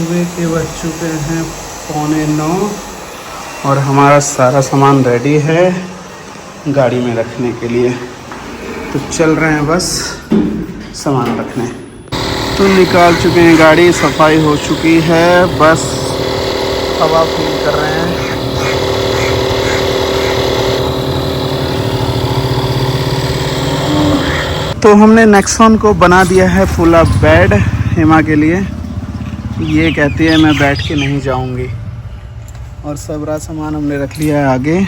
सुबह के बज चुके हैं 8:45 और हमारा सारा सामान रेडी है गाड़ी में रखने के लिए। तो चल रहे हैं बस सामान रखने। तो निकाल चुके हैं गाड़ी, सफाई हो चुकी है, बस हवा फील कर रहे हैं। तो हमने नेक्सॉन को बना दिया है फुल अप बेड हेमा के लिए। ये कहती है मैं बैठ के नहीं जाऊंगी। और सबरा सामान हमने रख लिया है आगे।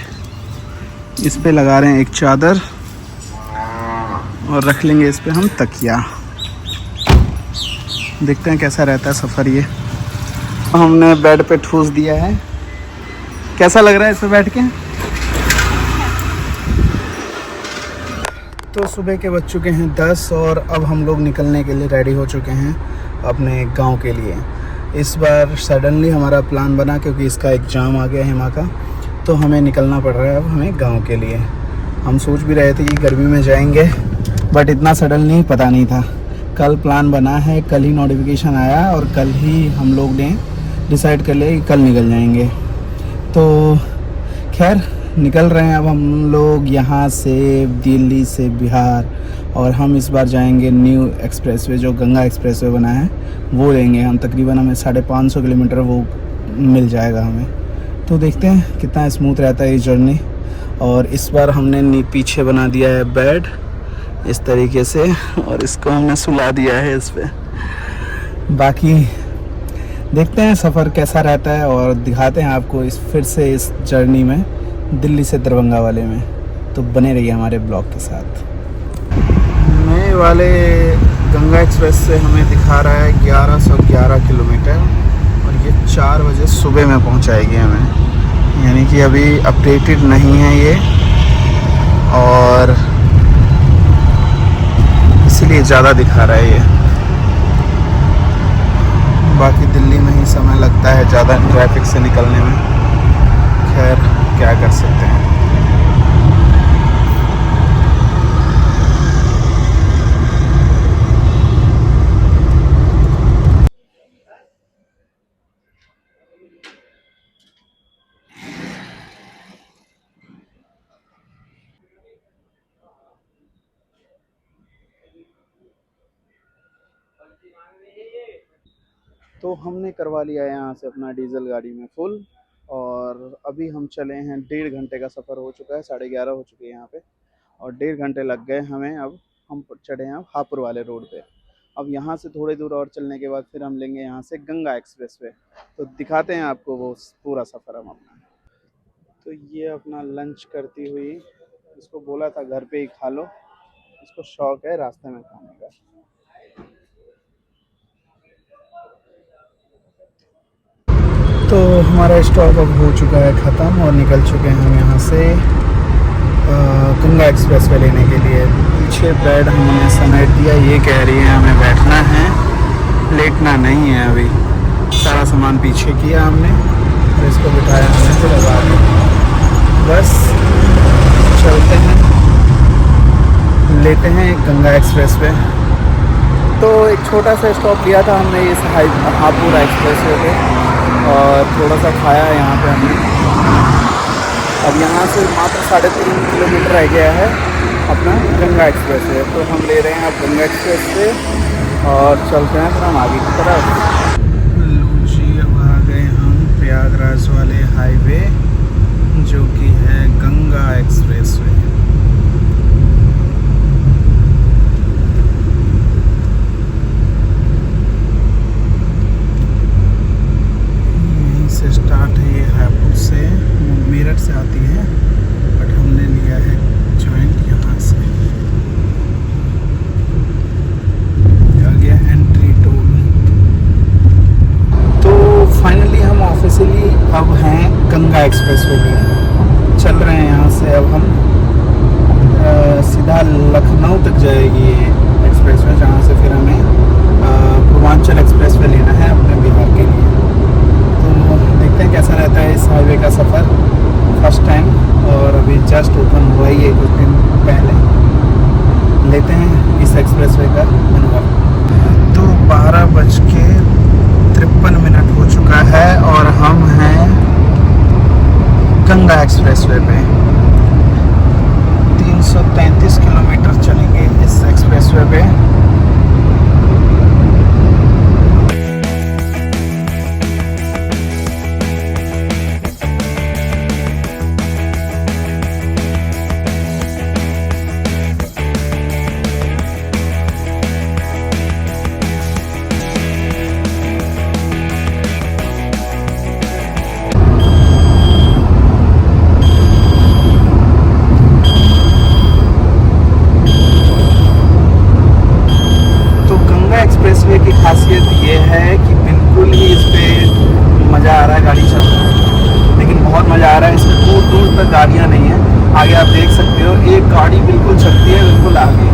इस पे लगा रहे हैं एक चादर और रख लेंगे इस पे हम तकिया। देखते हैं कैसा रहता है सफ़र। ये हमने बेड पे ठूस दिया है। कैसा लग रहा है इस पे बैठ के? तो सुबह के बज चुके हैं 10 और अब हम लोग निकलने के लिए रेडी हो चुके हैं अपने गांव के लिए। इस बार सडनली हमारा प्लान बना क्योंकि इसका एग्ज़ाम आ गया है हिमा का, तो हमें निकलना पड़ रहा है अब हमें गांव के लिए। हम सोच भी रहे थे कि गर्मी में जाएंगे, बट इतना सडनली पता नहीं था। कल प्लान बना है, कल ही नोटिफिकेशन आया और कल ही हम लोग ने डिसाइड कर लिया कि कल निकल जाएंगे। तो खैर निकल रहे हैं अब हम लोग यहाँ से, दिल्ली से बिहार। और हम इस बार जाएंगे न्यू एक्सप्रेसवे, जो गंगा एक्सप्रेसवे बना है वो लेंगे हम। तकरीबन हमें 550 किलोमीटर वो मिल जाएगा हमें। तो देखते हैं कितना स्मूथ रहता है ये जर्नी। और इस बार हमने पीछे बना दिया है बेड इस तरीके से और इसको हमने सुला दिया है इस पर। बाकी देखते हैं सफ़र कैसा रहता है और दिखाते हैं आपको इस फिर से इस जर्नी में, दिल्ली से दरभंगा वाले में। तो बने रहिए हमारे ब्लॉग के साथ। नए वाले गंगा एक्सप्रेस से हमें दिखा रहा है 1111 किलोमीटर और ये 4 बजे सुबह में पहुंचाएगी हमें। यानी कि अभी अपडेटेड नहीं है ये और इसीलिए ज़्यादा दिखा रहा है ये। बाकी दिल्ली में ही समय लगता है ज़्यादा ट्रैफिक से निकलने में। खैर क्या कर सकते हैं। तो हमने करवा लिया है यहाँ से अपना डीजल गाड़ी में फुल और अभी हम चले हैं। 1.5 घंटे का सफ़र हो चुका है, 11:30 हो चुके हैं यहाँ पे और 1.5 घंटे लग गए हमें। अब हम चढ़े हैं हापुड़ वाले रोड पे। अब यहाँ से थोड़ी दूर और चलने के बाद फिर हम लेंगे यहाँ से गंगा एक्सप्रेस वे। तो दिखाते हैं आपको वो पूरा सफ़र हम अपना। तो ये अपना लंच करती हुई, इसको बोला था घर पे ही खा लो, इसको शौक़ है रास्ते में खाने का। तो हमारा स्टॉप अब हो चुका है ख़त्म और निकल चुके हैं हम यहाँ से गंगा एक्सप्रेस वे लेने के लिए। पीछे बेड हमने समेट दिया। ये कह रही है हमें बैठना है, लेटना नहीं है। अभी सारा सामान पीछे किया हमने और इसको बिठाया हमने फिर आगे। बस चलते हैं, लेते हैं गंगा एक्सप्रेस वे। तो एक छोटा सा स्टॉप लिया था हमने इस हापुड़ एक्सप्रेस वे पे और थोड़ा सा खाया है यहाँ पे हमने। अब यहाँ से मात्र 3.5 किलोमीटर रह गया है अपना गंगा एक्सप्रेस वे। तो हम ले रहे हैं अब गंगा एक्सप्रेस वे और चलते हैं फिर हम आगे की तरफ। लो जी, अब आ गए हम प्रयागराज वाले हाईवे जो कि है गंगा एक्सप्रेस वे। से स्टार्ट है ये हापुड़ से, मेरठ से आती है बट हमने लिया है जॉइंट यहाँ से। आ गया एंट्री टोल। तो फाइनली हम ऑफिशियली अब हैं गंगा एक्सप्रेस वे पे। चल रहे हैं यहाँ से अब हम सीधा लखनऊ तक जाएगी ये एक्सप्रेस वे, जहाँ से फिर हमें पूर्वांचल एक्सप्रेस वे लेना है अपने बिहार के लिए। तो देखते हैं कैसा रहता है इस हाईवे का सफ़र, फर्स्ट टाइम और अभी जस्ट ओपन हुआ ही है कुछ दिन पहले। लेते हैं इस एक्सप्रेसवे का अनुभव। तो 12:53 हो एक्सप्रेसवे पे 333 किलोमीटर चलेंगे इस एक्सप्रेसवे पे। एक्सप्रेसवे की खासियत ये है कि बिल्कुल ही इस पे मज़ा आ रहा है गाड़ी चलाने, लेकिन बहुत मज़ा आ रहा है। इसमें दूर दूर तक गाड़ियाँ नहीं हैं। आगे आप देख सकते हो एक गाड़ी बिल्कुल चलती है बिल्कुल आगे।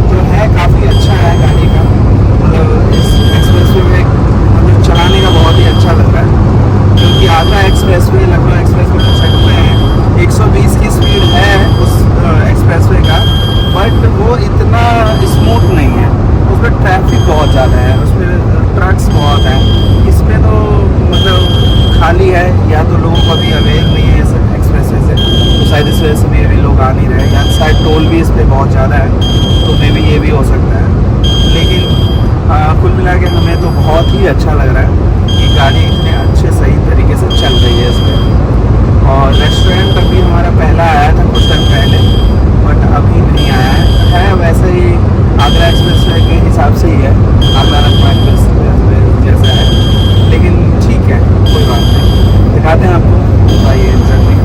तो है काफ़ी अच्छा है गाड़ी का, मतलब इस एक्सप्रेसवे में मतलब चलाने का बहुत ही अच्छा लग रहा है। क्योंकि आगरा एक्सप्रेसवे लखनऊ एक्सप्रेसवे तो सच में 120 की स्पीड है उस एक्सप्रेसवे का, बट वो इतना स्मूथ नहीं है। उस पर ट्रैफिक बहुत ज़्यादा है, उस पर ट्रक्स बहुत हैं। इसमें तो मतलब खाली है, या तो लोगों को अभी अवेयर नहीं है इस एक्सप्रेसवे से, तो शायद इस वजह से भी अभी लोग आ नहीं रहे, या शायद टोल भी इस पर बहुत ज़्यादा है, तो मे भी ये भी हो सकता है। लेकिन कुल मिला के हमें तो बहुत ही अच्छा लग रहा है कि गाड़ी इतने अच्छे सही तरीके से चल रही है इस पर। और रेस्टोरेंट अभी हमारा पहला आया था कुछ टाइम पहले, बट अभी नहीं आया है वैसे ही आगरा एक्सप्रेसवे के हिसाब से ही है, आगरा लखनऊ एक्सप्रेसवे जैसा है, लेकिन ठीक है कोई बात नहीं। दिखाते हैं आपको भाई जर्नी।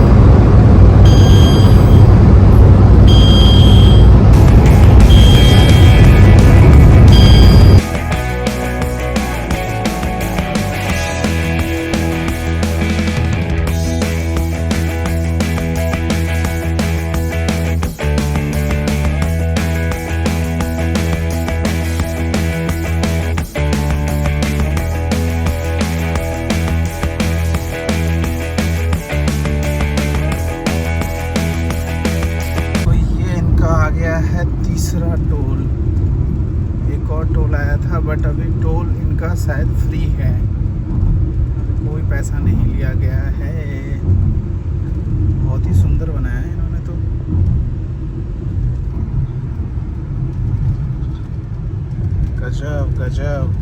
तो ये इनका आ गया है तीसरा टोल। एक और टोल आया था बट अभी टोल इनका शायद फ्री है, अभी कोई पैसा नहीं लिया गया है। बहुत ही सुंदर बनाया है इन्होंने तो। गजब गजब।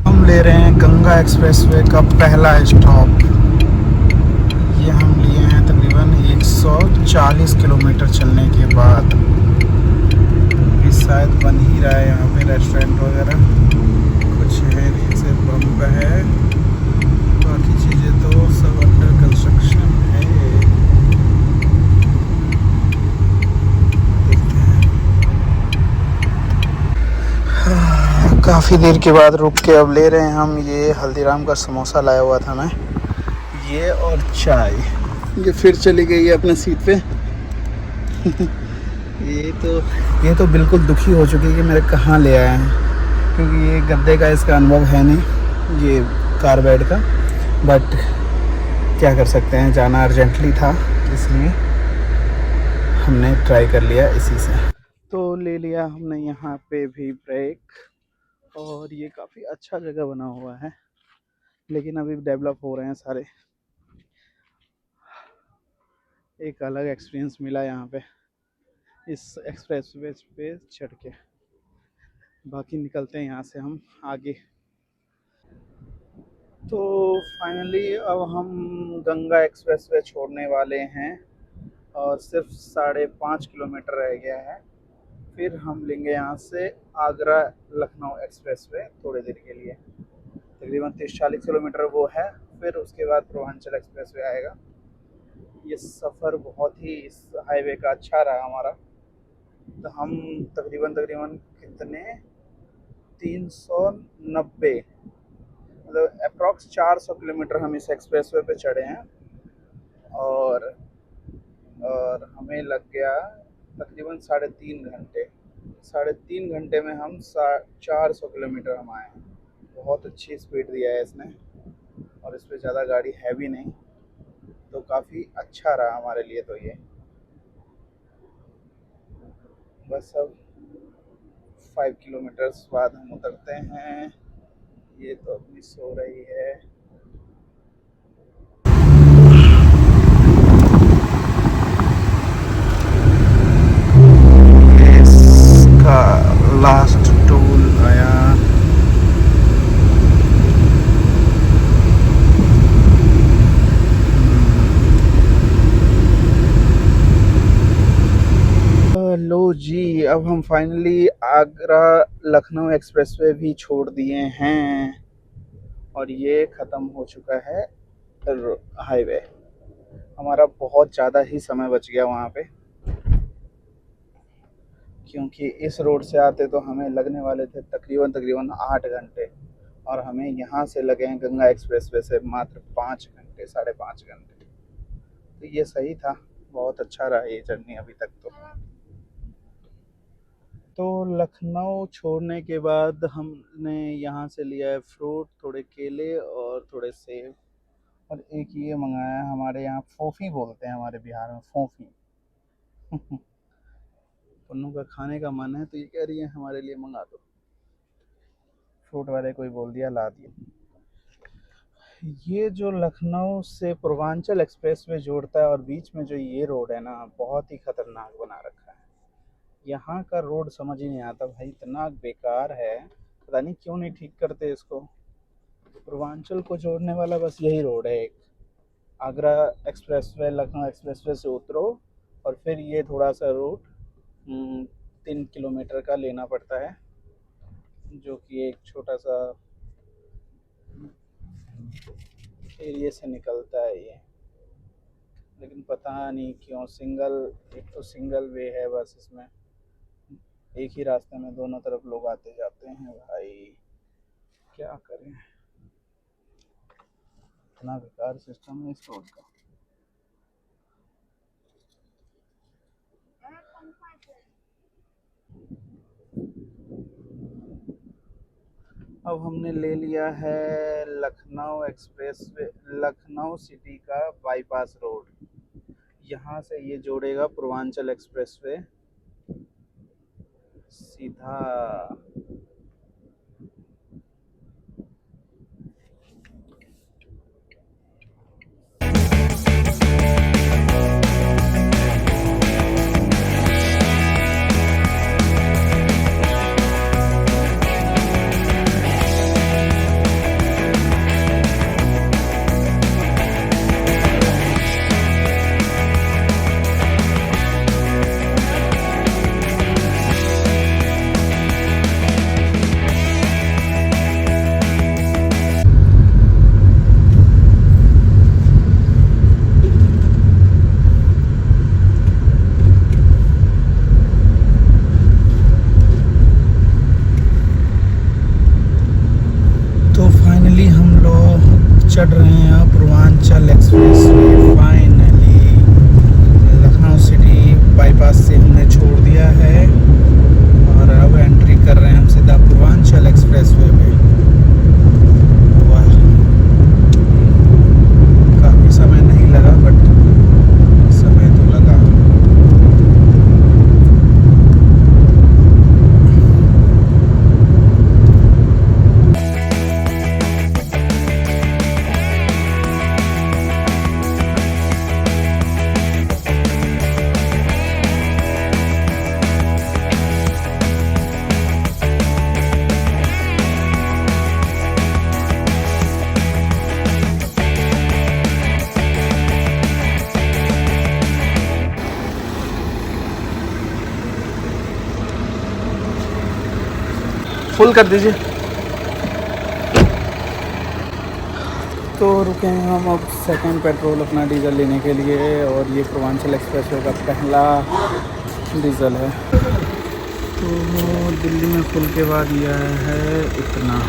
हम ले रहे हैं गंगा एक्सप्रेसवे का पहला स्टॉप। ये हम लिए हैं तकरीबन 140 किलोमीटर चलने के बाद। अभी शायद बन ही रहा है यहाँ पे रेस्टोरेंट वगैरह कुछ है नहीं, सिर्फ बम्प है, बाकी चीज़ें तो सब अंडर कंस्ट्रक्शन है। देखते हैं। काफ़ी देर के बाद रुक के अब ले रहे हैं हम, ये हल्दीराम का समोसा लाया हुआ था मैं, ये और चाय। ये फिर चली गई है अपने सीट पे। ये तो बिल्कुल दुखी हो चुकी है कि मेरे कहाँ ले आए हैं, क्योंकि ये गद्दे का इसका अनुभव है नहीं, ये कार बेड का। बट क्या कर सकते हैं, जाना अर्जेंटली था इसलिए हमने ट्राई कर लिया इसी से। तो ले लिया हमने यहाँ पे भी ब्रेक, और ये काफ़ी अच्छा जगह बना हुआ है, लेकिन अभी डेवलप हो रहे हैं सारे। एक अलग एक्सपीरियंस मिला यहाँ पे इस एक्सप्रेसवे पे चढ़ के। बाकी निकलते हैं यहाँ से हम आगे। तो फाइनली अब हम गंगा एक्सप्रेसवे छोड़ने वाले हैं, और सिर्फ 5.5 किलोमीटर रह गया है। फिर हम लेंगे यहाँ से आगरा लखनऊ एक्सप्रेसवे थोड़ी देर के लिए, तकरीबन 30-40 किलोमीटर वो है। फिर उसके बाद पूर्वांचल एक्सप्रेसवे आएगा। ये सफ़र बहुत ही इस हाईवे का अच्छा रहा हमारा। तो हम तकरीबन तकरीबन कितने 390, मतलब अप्रॉक्स 400 किलोमीटर हम इस एक्सप्रेसवे पे चढ़े हैं। और हमें लग गया तकरीबन 3.5 घंटे। 3.5 घंटे में हम 400 किलोमीटर हम आए हैं। बहुत अच्छी स्पीड दिया है इसने, और इस पर ज़्यादा गाड़ी है भी नहीं, तो काफ़ी अच्छा रहा हमारे लिए तो ये। बस अब 5 किलोमीटर्स बाद हम उतरते हैं। ये तो अभी सो रही है। इसका लास्ट टोल आया। लो जी, अब हम फाइनली आगरा लखनऊ एक्सप्रेसवे भी छोड़ दिए हैं और ये ख़त्म हो चुका है हाईवे। हमारा बहुत ज़्यादा ही समय बच गया वहाँ पे, क्योंकि इस रोड से आते तो हमें लगने वाले थे तकरीबन 8 घंटे, और हमें यहाँ से लगे हैं गंगा एक्सप्रेसवे से मात्र 5 घंटे, 5.5 घंटे। तो ये सही था, बहुत अच्छा रहा ये जर्नी अभी तक। तो लखनऊ छोड़ने के बाद हमने यहाँ से लिया है फ्रूट, थोड़े केले और थोड़े सेब, और एक ये मंगाया है, हमारे यहाँ फोफी बोलते हैं, हमारे बिहार में फोफी। पुन्नू का खाने का मन है तो ये कह रही है हमारे लिए मंगा दो। फ्रूट वाले को ही बोल दिया, ला दिया। ये जो लखनऊ से पूर्वांचल एक्सप्रेसवे जोड़ता है और बीच में जो ये रोड है ना, बहुत ही खतरनाक बना रखा है। यहाँ का रोड समझ ही नहीं आता भाई, इतना बेकार है, पता नहीं क्यों नहीं ठीक करते इसको। पूर्वांचल को जोड़ने वाला बस यही रोड है एक, आगरा एक्सप्रेसवे लखनऊ एक्सप्रेसवे से उतरो और फिर ये थोड़ा सा रूट 3 किलोमीटर का लेना पड़ता है, जो कि एक छोटा सा एरिया से निकलता है ये। लेकिन पता नहीं क्यों एक तो सिंगल वे है बस, इसमें एक ही रास्ते में दोनों तरफ लोग आते जाते हैं भाई, क्या करें, इतना बेकार सिस्टम है इस रोड का। अब हमने ले लिया है लखनऊ एक्सप्रेसवे, लखनऊ सिटी का बाईपास रोड। यहाँ से ये जोड़ेगा पूर्वांचल एक्सप्रेसवे सीधा। चढ़ रहे हैं Purvanchal expressway. Finally Lucknow city bypass से हमने छोड़ दिया है और अब एंट्री कर रहे हैं हम सीधा पूर्वांचल एक्सप्रेसवे में। वाह, काफ़ी समय नहीं लगा बट समय तो लगा। फुल कर दीजिए। तो रुके हैं हम अब सेकंड पेट्रोल अपना डीजल लेने के लिए, और ये पूर्वांचल एक्सप्रेसवे का पहला डीजल है। तो दिल्ली में फुल के बाद लिया है इतना।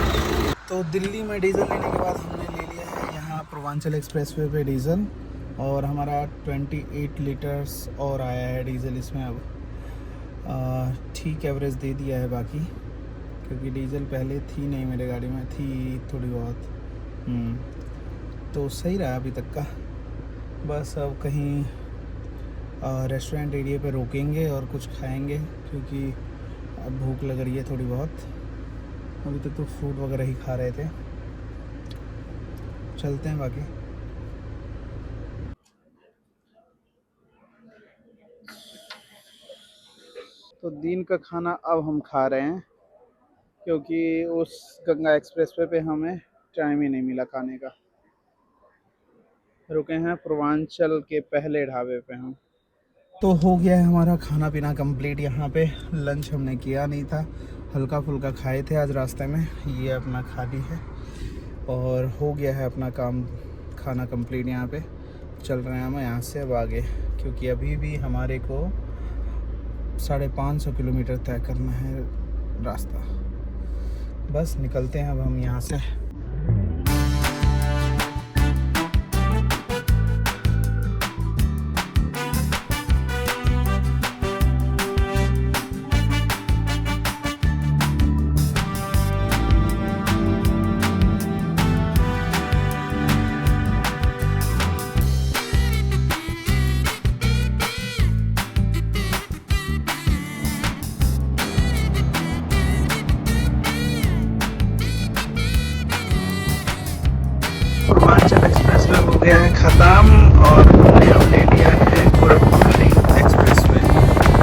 तो दिल्ली में डीजल लेने के बाद हमने ले लिया है यहाँ पूर्वांचल एक्सप्रेसवे पे डीजल, और हमारा 28 लीटर्स और आया है डीजल इसमें। अब ठीक एवरेज दे दिया है बाकी, क्योंकि डीजल पहले थी नहीं मेरे गाड़ी में, थी थोड़ी बहुत। तो सही रहा अभी तक का। बस अब कहीं रेस्टोरेंट एरिया पे रोकेंगे और कुछ खाएंगे, क्योंकि अब भूख लग रही है थोड़ी बहुत। अभी तक तो फ्रूट वगैरह ही खा रहे थे। चलते हैं बाकी। तो दिन का खाना अब हम खा रहे हैं, क्योंकि उस गंगा एक्सप्रेसवे पे हमें टाइम ही नहीं मिला खाने का। रुके हैं पूर्वांचल के पहले ढाबे पे हम। तो हो गया है हमारा खाना पीना कंप्लीट। यहाँ पे लंच हमने किया नहीं था, हल्का फुल्का खाए थे आज रास्ते में। ये अपना खाली है और हो गया है अपना काम, खाना कंप्लीट। यहाँ पे चल रहे हैं हम यहाँ से अब आगे, क्योंकि अभी भी हमारे को 550 किलोमीटर तय करना है रास्ता। बस निकलते हैं अब हम यहाँ से। पूर्वांचल एक्सप्रेसवे हो गया है ख़त्म और हमने अब ले लिया है गोरखपुर लिंक एक्सप्रेसवे,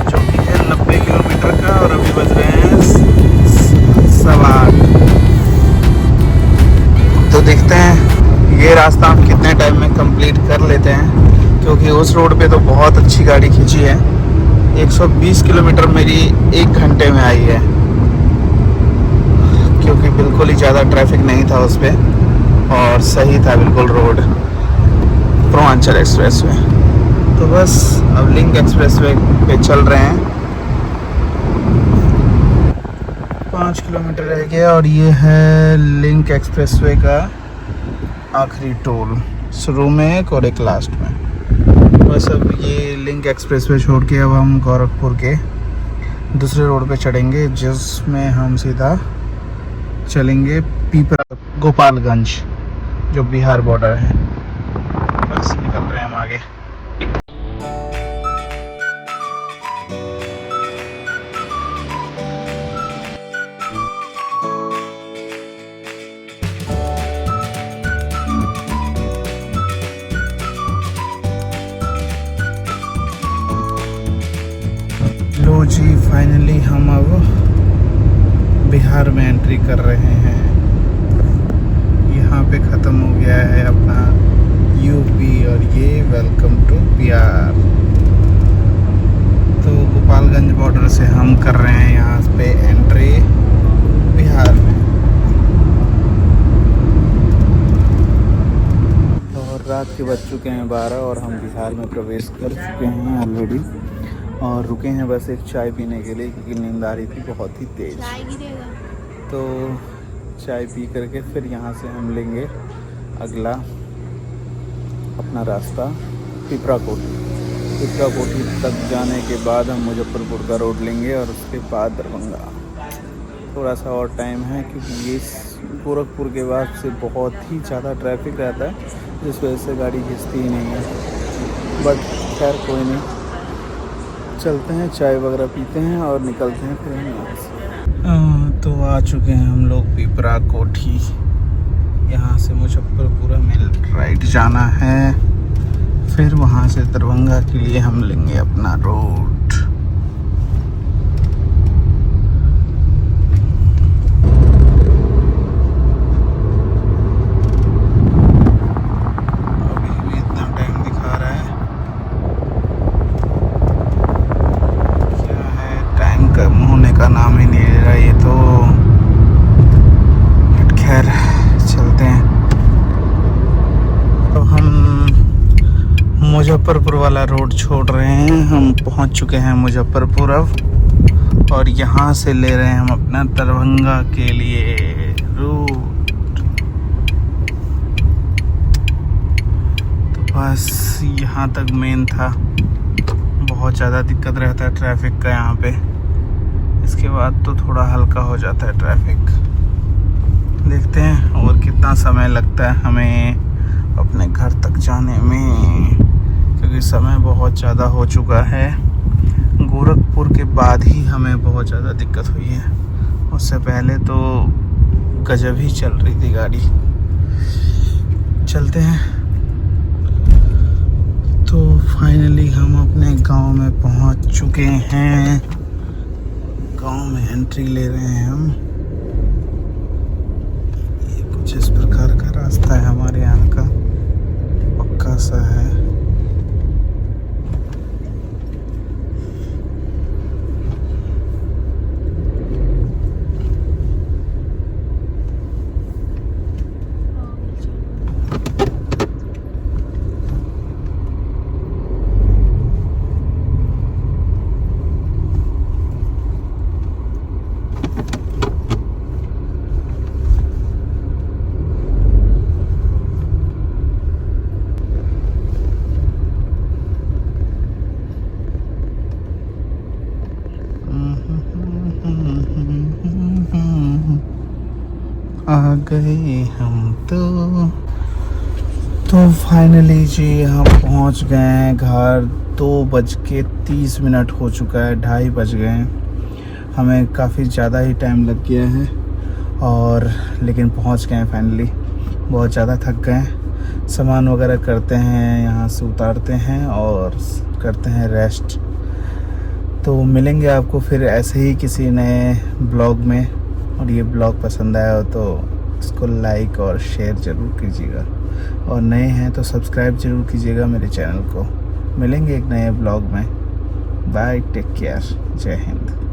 जो कि है 90 किलोमीटर का। और अभी बज रहे हैं 8:15। तो देखते हैं ये रास्ता हम कितने टाइम में कंप्लीट कर लेते हैं, क्योंकि उस रोड पे तो बहुत अच्छी गाड़ी खींची है। 120 किलोमीटर मेरी 1 घंटे में आई है, क्योंकि बिल्कुल ही ज़्यादा ट्रैफिक नहीं था उस पर और सही था बिल्कुल रोड, पूर्वांचल एक्सप्रेसवे। तो बस अब लिंक एक्सप्रेसवे पे चल रहे हैं। 5 किलोमीटर रह गया और ये है लिंक एक्सप्रेसवे का आखिरी टोल। शुरू में एक और एक लास्ट में। बस अब ये लिंक एक्सप्रेसवे छोड़ के अब हम गोरखपुर के दूसरे रोड पे चढ़ेंगे, जिसमें हम सीधा चलेंगे पीपरा गोपालगंज, जो बिहार बॉर्डर है। बस निकल रहे हैं हम आगे। लो जी, फाइनली हम अब बिहार में एंट्री कर रहे हैं। यहाँ पे ख़त्म हो गया है अपना यूपी और ये वेलकम टू बिहार। तो गोपालगंज बॉर्डर से हम कर रहे हैं यहाँ पे एंट्री बिहार में। और रात के बज चुके हैं 12 और हम बिहार में प्रवेश कर चुके हैं ऑलरेडी। और रुके हैं बस एक चाय पीने के लिए, क्योंकि नींद आ रही थी बहुत ही तेज़। तो चाय पी करके फिर यहाँ से हम लेंगे अगला अपना रास्ता पिपरा कोठी तक जाने के बाद हम मुजफ्फरपुर का रोड लेंगे और उसके बाद दरभंगा। थोड़ा सा और टाइम है, क्योंकि ये गोरखपुर के बाद से बहुत ही ज़्यादा ट्रैफिक रहता है, जिस वजह से गाड़ी खिंचती ही नहीं है। बट खैर कोई नहीं, चलते हैं, चाय वगैरह पीते हैं और निकलते हैं फिर हम यहाँ से। तो आ चुके हैं हम लोग पिपरा कोठी। यहाँ से मुजफ्फरपुर में राइट जाना है, फिर वहाँ से दरभंगा के लिए हम लेंगे अपना रोड। मुजफ्फरपुर वाला रोड छोड़ रहे हैं, हम पहुंच चुके हैं मुजफ्फरपुर अब। और यहाँ से ले रहे हैं हम अपना दरभंगा के लिए रूट। तो बस यहाँ तक मेन था, बहुत ज़्यादा दिक्कत रहता है ट्रैफिक का यहाँ पे। इसके बाद तो थोड़ा हल्का हो जाता है ट्रैफिक। देखते हैं और कितना समय लगता है हमें अपने घर तक जाने में, क्योंकि समय बहुत ज़्यादा हो चुका है। गोरखपुर के बाद ही हमें बहुत ज़्यादा दिक्कत हुई है, उससे पहले तो गजब ही चल रही थी गाड़ी। चलते हैं। तो फाइनली हम अपने गांव में पहुंच चुके हैं। गांव में एंट्री ले रहे हैं हम। ये कुछ इस प्रकार का रास्ता है, हमारे यहाँ का पक्का सा है। आ गए हम तो फाइनली जी हम पहुंच गए हैं घर। 2:30 हो चुका है, 2:30 बज गए हैं। हमें काफ़ी ज़्यादा ही टाइम लग गया है और लेकिन पहुंच गए हैं फाइनली। बहुत ज़्यादा थक गए हैं। सामान वगैरह करते हैं, यहाँ से उतारते हैं और करते हैं रेस्ट। तो मिलेंगे आपको फिर ऐसे ही किसी नए ब्लॉग में। और ये ब्लॉग पसंद आया हो तो इसको लाइक और शेयर ज़रूर कीजिएगा, और नए हैं तो सब्सक्राइब ज़रूर कीजिएगा मेरे चैनल को। मिलेंगे एक नए ब्लॉग में। बाय, टेक केयर, जय हिंद।